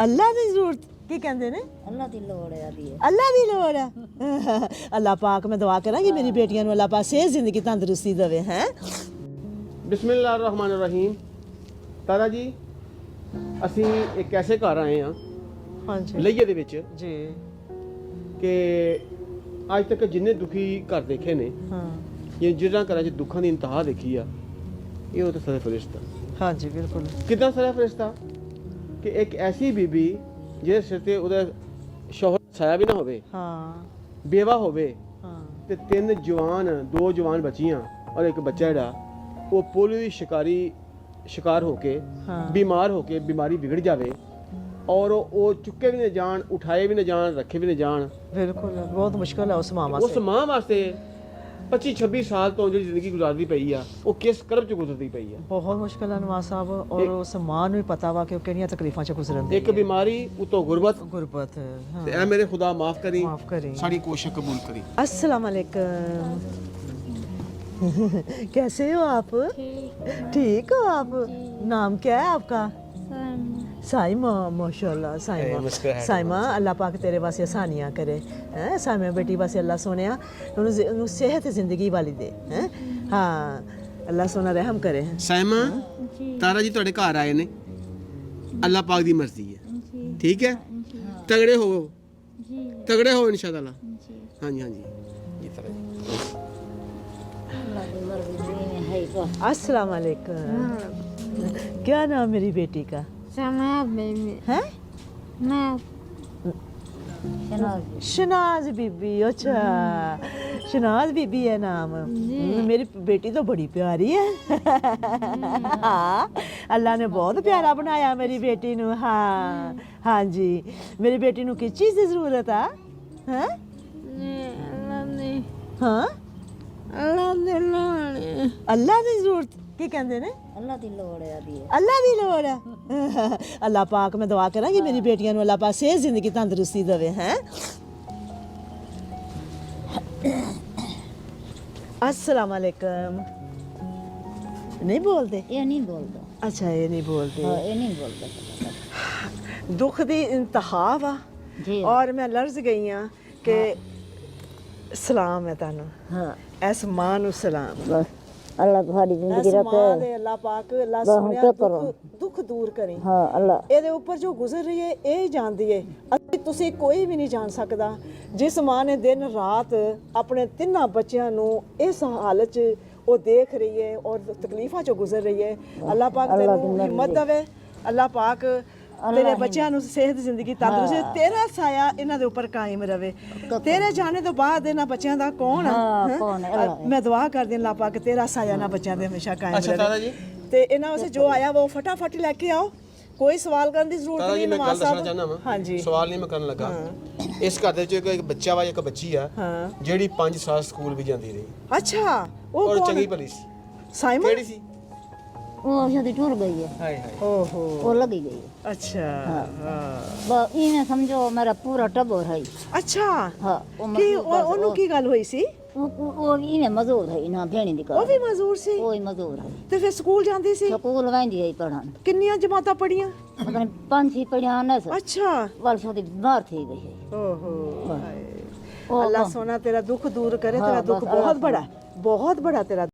ਅੱਲਾ ਦੀ ਜ਼ਰੂਰਤ ਕੀ ਕਹਿੰਦੇ ਨੇ? ਅੱਲਾ ਦੀ ਲੋੜ ਹੈ ਆਦੀ ਅੱਲਾ ਦੀ ਲੋੜ ਹੈ। ਅੱਲਾ ਪਾਕ ਮੈਂ ਦੁਆ ਕਰਾਂਗੀ ਮੇਰੀ ਬੇਟੀਆਂ ਨੂੰ ਅੱਲਾ ਪਾਕ ਸਿਹਤ ਜ਼ਿੰਦਗੀ ਤੰਦਰੁਸਤੀ ਦੇਵੇ ਹੈ। ਬਿਸਮਿਲ੍ਲਾਹਿਰ-ਰਹਿਮਾਨਿਰ-ਰਹੀਮ। ਤਾਰਾ ਜੀ ਅਸੀਂ ਇੱਕ ਐਸੇ ਘਰ ਆਏ ਹਾਂ ਹਾਂਜੀ ਲਈਏ ਦੇ ਵਿੱਚ ਜੀ ਕਿ ਅੱਜ ਤੱਕ ਜਿੰਨੇ ਦੁਖੀ ਘਰ ਦੇਖੇ ਨੇ ਹਾਂ ਜਿਹਨਾਂ ਘਰਾਂ 'ਚ ਦੁੱਖਾਂ ਦੀ ਇੰਤਹਾ ਦੇਖੀ ਆ ਇਹ ਉਹ ਤਾਂ ਸਦਾ ਫਰਿਸ਼ਤਾ। ਹਾਂਜੀ ਬਿਲਕੁਲ ਕਿੱਦਾਂ ਸਦਾ ਫਰਿਸ਼ਤਾ ਕਿ ਇੱਕ ਐਸੀ ਬੀਬੀ ਜਿਹਦੇ ਸਿਰ ਤੇ ਉਹਦਾ ਸ਼ੌਹਰ ਛਾਇਆ ਵੀ ਨਾ ਹੋਵੇ, ਹਾਂ ਬੇਵਾ ਹੋਵੇ ਹਾਂ ਤੇ ਦੋ ਜਵਾਨ ਬੱਚੀਆਂ ਔਰ ਇੱਕ ਬੱਚਾ ਜਿਹੜਾ ਉਹ ਪੋਲੀਓ ਦੀ ਸ਼ਿਕਾਰ ਹੋ ਕੇ ਹਾਂ। ਬਿਮਾਰ ਹੋ ਕੇ ਬਿਮਾਰੀ ਵਿਗੜ ਜਾਵੇ ਔਰ ਉਹ ਚੁੱਕੇ ਵੀ ਨਾ ਜਾਣ, ਉਠਾਏ ਵੀ ਨਾ ਜਾਣ, ਰੱਖੇ ਵੀ ਨਾ ਜਾਣ। ਬਿਲकुल बहुत मुश्किल है उस माँ ਉਸ वास्ते। ਮਾਂ ਵਾਸਤੇ 25-26 ਸਾਲ ਤੋਂ ਜਿਹੜੀ ਜ਼ਿੰਦਗੀ ਗੁਜ਼ਾਰਦੀ ਪਈ ਆ ਉਹ ਕਿਸ ਕਰਬ ਚ ਗੁਜ਼ਰਦੀ ਪਈ ਆ। बहुत मुश्किल है नवाज साहब और उस माँ ਨੂੰ ਵੀ ਪਤਾ ਵਾ ਕਿ ਉਹ ਕਿਹੜੀਆਂ ਤਕਲੀਫਾਂ ਚ ਗੁਜ਼ਰਨ ਦੀ ਇੱਕ ਬਿਮਾਰੀ ਉਤੋਂ ਗੁਰਬਤ गुरबत हाँ ਤੇ ਐ ਮੇਰੇ ਖੁਦਾ ਮਾਫ ਕਰੀ, माफ करें। ਸਾਡੀ ਕੋਸ਼ਿਸ਼ ਕਬੂਲ ਕਰੀ। अस्सलाम वालेकुम। कैसे हो आप? ठीक हो आप? नाम क्या है आपका? साइमा। माशाल्लाह साइमा। साइमा अल्लाह पाक तेरे वास्ते आसानियां करे हैं। साइमा बेटी वास्ते अल्लाह सोनिया उन्हें सेहत जिंदगी वाली दे हैं। हाँ अल्लाह सोना रहम करे। ਸਾਇਮਾ ਤਾਰਾ ਜੀ ਤੁਹਾਡੇ ਘਰ ਆਏ ਨੇ, ਅੱਲਾਹ ਪਾਕ ਦੀ ਮਰਜ਼ੀ ਹੈ, ਠੀਕ ਹੈ? ਤਗੜੇ ਹੋ ਜੀ, ਤਗੜੇ ਹੋ ਇਨਸ਼ਾਅੱਲਾ। ਹਾਂਜੀ ਹਾਂਜੀ ਜੀ ਤਾਰਾ ਜੀ। ਅੱਲਾ ਦੀ ਮਰਜ਼ੀ ਹੈ ਕੋ अस्सलाम वालेकुम। क्या नाम मेरी बेटी का ਸਮਾ ਬੇਬੀ है? ਮੈਂ ਸ਼ਨਾਜ਼ शनाज बीबी। अच्छा शनाज बीबी है नाम। मेरी बेटी तो बड़ी प्यारी है। हाँ, अल्लाह ने बहुत प्यारा बनाया मेरी बेटी नू। हाँ हाँ जी मेरी बेटी नू किस चीज़ की जरूरत है? हैं? हाँ अल्लाह की जरूरत की कहते ने? ਅੱਲਾ ਦੀ ਲੋੜ ਹੈ ਆਦੀ अल्लाह की लोड़ है। अल्लाह पाक मैं दुआ करा मेरी बेटियां अल्लाह पाक सेहत जिंदगी तंदरुस्ती देवे हैं। अस्सलाम वालेकुम। नहीं बोलते? ਇਹ ਨਹੀਂ ਬੋਲਦਾ। अच्छा ये नहीं बोलते। ਹਾਂ ਇਹ ਨਹੀਂ ਬੋਲਦਾ दुख दी इंतहा वा ਜੀ और मैं लर्ज गई हाँ कि सलाम है तानू ਹਾਂ इस मां नू सलाम। ਬਸ ਅੱਲਾ ਤੁਹਾਡੀ ਜ਼ਿੰਦਗੀ इस मां ਰੱਖੇ दे अल्लाह पाक अल्लाह बहुत सोनिया करो। दुख दूर करें। ਹਾਂ ਅੱਲਾ ਇਹਦੇ ਉੱਪਰ ਜੋ ਗੁਜ਼ਰ ਰਹੀ ਹੈ ਇਹ ਹੀ ਜਾਣਦੀ ਹੈ। ਅਸੀਂ ਤੁਸੀਂ ਕੋਈ ਵੀ ਨਹੀਂ ਜਾਣ ਸਕਦਾ। ਜਿਸ ਮਾਂ ਨੇ ਦਿਨ ਰਾਤ ਆਪਣੇ ਤਿੰਨਾਂ ਬੱਚਿਆਂ ਨੂੰ ਇਸ ਹਾਲਤ 'ਚ ਉਹ ਦੇਖ ਰਹੀ ਹੈ ਔਰ ਤਕਲੀਫਾਂ 'ਚੋਂ ਗੁਜ਼ਰ ਰਹੀ ਹੈ। ਅੱਲਾਹ ਪਾਕ ਤੈਨੂੰ ਹਿੰਮਤ ਦੇਵੇ। ਅੱਲਾਹ ਪਾਕ ਤੇਰੇ ਬੱਚਿਆਂ ਨੂੰ ਸਿਹਤ ਜ਼ਿੰਦਗੀ ਤੰਦਰੁਸਤੀ ਤੇਰਾ ਸਾਇਆ ਇਹਨਾਂ ਦੇ ਉੱਪਰ ਕਾਇਮ ਰਵੇ। ਤੇਰੇ ਜਾਣੇ ਤੋਂ ਬਾਅਦ ਇਹਨਾਂ ਬੱਚਿਆਂ ਦਾ ਕੌਣ ਹਾਂ ਕੌਣ ਹੈ ਅੱਲਾ ਮੈਂ ਦੁਆ ਕਰਦੀ ਹਾਂ ਅੱਲਾਹ ਪਾਕ ਤੇਰਾ ਸਾਇਆ ਇਹਨਾਂ ਬੱਚਿਆਂ ਦੇ ਹਮੇਸ਼ਾ ਕਾਇਮ ਅੱਛਾ ਤਾਰਾ ਰਵੇ। ਜੀ, ਤੇ ਇਹਨਾਂ ਵਾਸਤੇ ਜੋ ਆਇਆ ਉਹ ਫਟਾਫਟ ਲੈ ਕੇ ਆਓ। ਕੋਈ ਸਵਾਲ ਕਰਨ ਦੀ ਜ਼ਰੂਰਤ ਤਾਰਾ ਜੀ ਨਹੀਂ ਮੈਂ ਗੱਲ ਨਵਾਜ਼ ਦੱਸਣਾ ਚਾਹੁੰਦਾ ਸਾਹਿਬ। ਵਾਂ। ਹਾਂਜੀ ਸਵਾਲ ਨਹੀਂ ਮੈਂ ਕਰਨ ਲੱਗਾ। ਇਸ ਘਰ ਦੇ ਵਿੱਚ ਇੱਕ ਬੱਚਾ ਵਾ, ਇੱਕ ਬੱਚੀ ਆ ਹਾਂ ਜਿਹੜੀ 5 ਸਾਲ ਸਕੂਲ ਵੀ ਜਾਂਦੀ ਰਹੀ ਅੱਛਾ ਉਹ ਔਰ ਕੌਣ? ਚੰਗੀ ਭਲੀ ਸੀ। ਸਾਈਮਨ। ਕਿਹੜੀ ਸੀ? ਉਹ ਸ਼ਾਦੀ ਟੁਰ ਗਈ ਹੈ ਹਾਏ ਹਾਏ। ਓਹੋ ਉਹ ਲੱਗੀ ਗਈ ਹੈ ਅੱਛਾ ਹਾਂ ਬਸ ਇਹਨੇ ਸਮਝੋ ਮੇਰਾ ਪੂਰਾ ਟੱਬਰ ਹੈ ਅੱਛਾ ਹਾਂ ਉਹ ਕੀ ਮਜ਼ਦੂਰ ਬਸ ਉਹਨੂੰ ਕੀ ਗੱਲ ਹੋਈ ਸੀ? ਉਹ ਇਹਨੇ ਮਜ਼ਦੂਰ ਹੈ ਨਾ ਭੈਣੀ ਦੀ ਉਹ ਕਰ ਵੀ ਮਜ਼ਦੂਰ ਸੀ ਉਹ ਹੀ ਮਜ਼ਦੂਰ ਹੈ ਤੇ ਫਿਰ ਸਕੂਲ ਜਾਂਦੀ ਸੀ? ਸਕੂਲ ਵੈਂਦੀ ਹੈ ਪੜਨ ਕਿੰਨੀਆਂ ਜਮਾਤਾਂ ਪੜੀਆਂ? ਪਤਾ ਨਹੀਂ 5-6 ਪੜਿਆ ਨਾ ਸਰ ਅੱਛਾ ਵਾਲ ਸ਼ਾਦੀ ਬਿਮਾਰ ਥੀ ਗਈ ਹੈ ਓਹੋ ਉਹ ਅੱਲਾਹ ਸੋਨਾ तेरा दुख दूर करे। तेरा दुख बहुत बड़ा तेरा